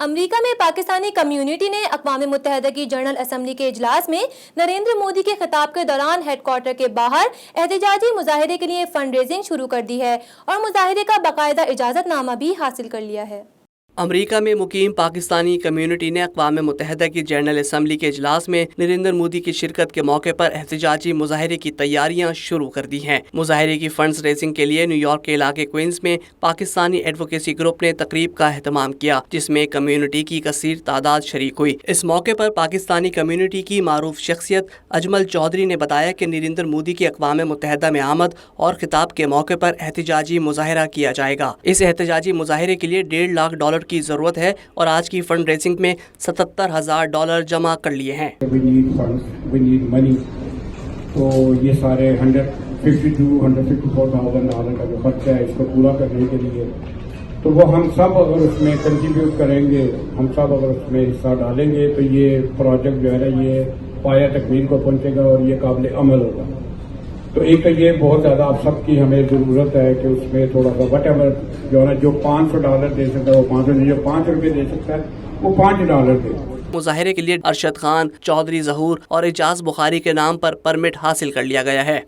امریکہ میں پاکستانی کمیونٹی نے اقوام متحدہ کی جنرل اسمبلی کے اجلاس میں نریندر مودی کے خطاب کے دوران ہیڈ کوارٹر کے باہر احتجاجی مظاہرے کے لیے فنڈ ریزنگ شروع کر دی ہے اور مظاہرے کا باقاعدہ اجازت نامہ بھی حاصل کر لیا ہے۔ امریکہ میں مقیم پاکستانی کمیونٹی نے اقوام متحدہ کی جنرل اسمبلی کے اجلاس میں نریندر مودی کی شرکت کے موقع پر احتجاجی مظاہرے کی تیاریاں شروع کر دی ہیں۔ مظاہرے کی فنڈز ریزنگ کے لیے نیو یارک کے علاقے کوئنز میں پاکستانی ایڈوکیسی گروپ نے تقریب کا اہتمام کیا، جس میں کمیونٹی کی کثیر تعداد شریک ہوئی۔ اس موقع پر پاکستانی کمیونٹی کی معروف شخصیت اجمل چودھری نے بتایا کہ نریندر مودی کی اقوام متحدہ میں آمد اور خطاب کے موقع پر احتجاجی مظاہرہ کیا جائے گا۔ اس احتجاجی مظاہرے کے لیے $1.5 لاکھ کی ضرورت ہے اور آج کی فنڈ ریزنگ میں $77,000 جمع کر لیے ہیں۔ تو یہ سارے $154,000 کا جو خرچہ ہے اس کو پورا کرنے کے لیے تو وہ ہم سب اگر اس میں کنٹریبیوٹ کریں گے، ہم سب اگر اس میں حصہ ڈالیں گے تو یہ پروجیکٹ جو ہے نا یہ پایہ تکمیل کو پہنچے گا اور یہ قابل عمل ہوگا۔ تو ایک یہ بہت زیادہ آپ سب کی ہمیں ضرورت ہے کہ اس میں تھوڑا سا وٹ ایور جو ہے نا جو $500 دے سکتا ہے وہ 500، جو ₹5 دے سکتا ہے وہ $5 دے۔ مظاہرے کے لیے ارشد خان، چودھری ظہور اور اعجاز بخاری کے نام پر پرمٹ حاصل کر لیا گیا ہے۔